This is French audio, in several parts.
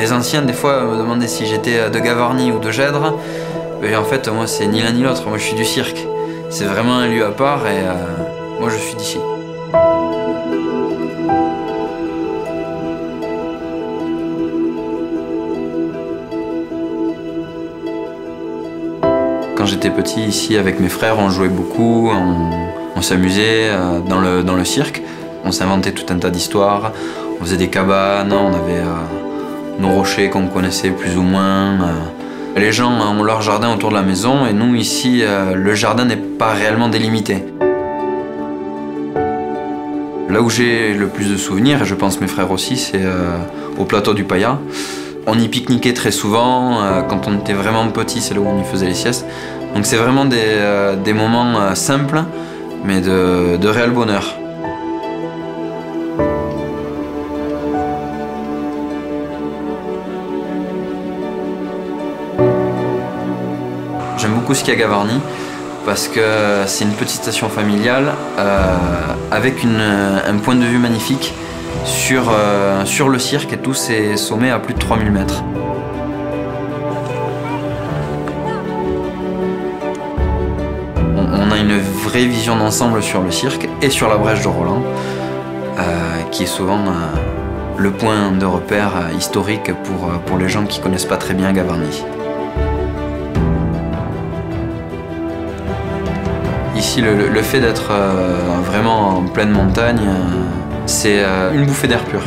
des anciens, des fois, me demandaient si j'étais de Gavarnie ou de Gèdre. Et en fait, moi, c'est ni l'un ni l'autre. Moi, je suis du cirque. C'est vraiment un lieu à part et moi, je suis d'ici. Quand j'étais petit, ici, avec mes frères, on jouait beaucoup, on s'amusait dans le cirque. On s'inventait tout un tas d'histoires, on faisait des cabanes, on avait nos rochers qu'on connaissait plus ou moins. Les gens ont leur jardin autour de la maison et nous, ici, le jardin n'est pas réellement délimité. Là où j'ai le plus de souvenirs, et je pense mes frères aussi, c'est au plateau du Paya. On y pique-niquait très souvent, quand on était vraiment petit, c'est là où on y faisait les siestes. Donc c'est vraiment des moments simples, mais de réel bonheur. J'aime beaucoup skier à Gavarnie, parce que c'est une petite station familiale, avec un point de vue magnifique sur le cirque et tous ses sommets à plus de 3000 mètres. On a une vraie vision d'ensemble sur le cirque et sur la brèche de Roland, qui est souvent le point de repère historique pour les gens qui ne connaissent pas très bien Gavarnie. Ici, le fait d'être vraiment en pleine montagne, c'est une bouffée d'air pur.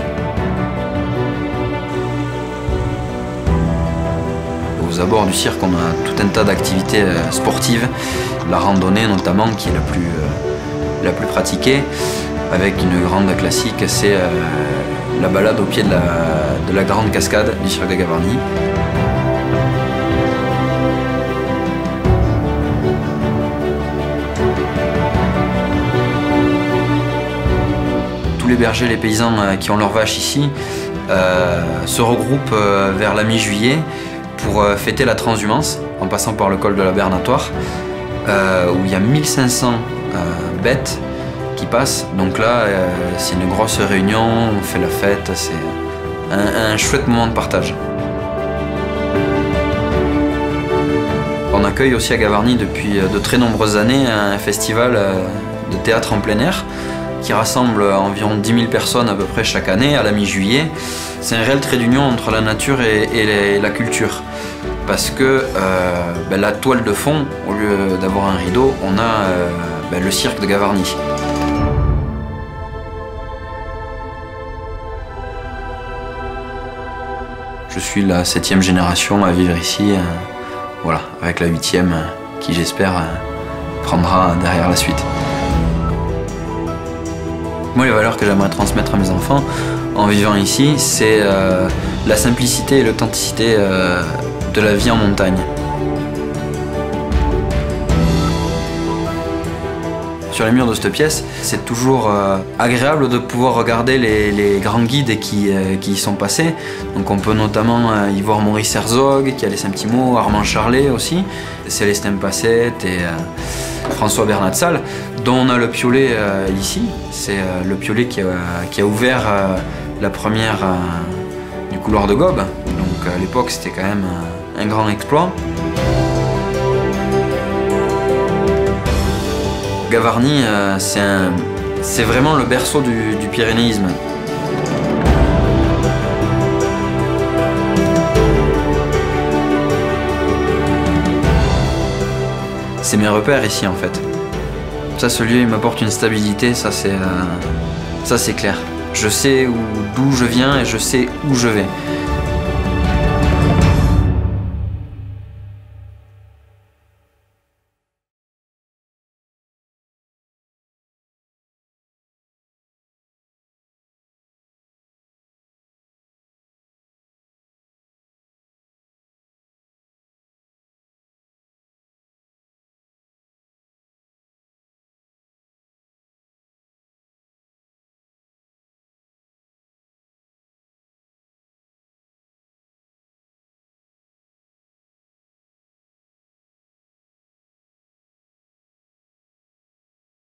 Aux abords du cirque, on a tout un tas d'activités sportives, la randonnée notamment, qui est la plus pratiquée, avec une grande classique, c'est la balade au pied de la grande cascade du cirque de Gavarnie. Tous les bergers, les paysans qui ont leurs vaches ici se regroupent vers la mi-juillet pour fêter la transhumance en passant par le col de la Bernatoire où il y a 1500 bêtes qui passent. Donc là, c'est une grosse réunion, on fait la fête, c'est un chouette moment de partage. On accueille aussi à Gavarnie depuis de très nombreuses années un festival de théâtre en plein air qui rassemble environ 10 000 personnes à peu près chaque année à la mi-juillet. C'est un réel trait d'union entre la nature et la culture. Parce que la toile de fond, au lieu d'avoir un rideau, on a le cirque de Gavarnie. Je suis la 7e génération à vivre ici, voilà, avec la 8e qui j'espère prendra derrière la suite. Moi, les valeurs que j'aimerais transmettre à mes enfants en vivant ici, c'est la simplicité et l'authenticité de la vie en montagne. Sur les murs de cette pièce, c'est toujours agréable de pouvoir regarder les grands guides qui y sont passés. Donc on peut notamment y voir Maurice Herzog qui a laissé un petit mot, Armand Charlet aussi, Célestin Passette et François Bernatsal, dont on a le piolet ici. C'est le piolet qui a ouvert la première du couloir de Gobes. Donc à l'époque, c'était quand même un grand exploit. Gavarnie, c'est vraiment le berceau du pyrénéisme. C'est mes repères ici en fait. Ça, ce lieu, il m'apporte une stabilité, ça c'est clair. Je sais d'où je viens et je sais où je vais.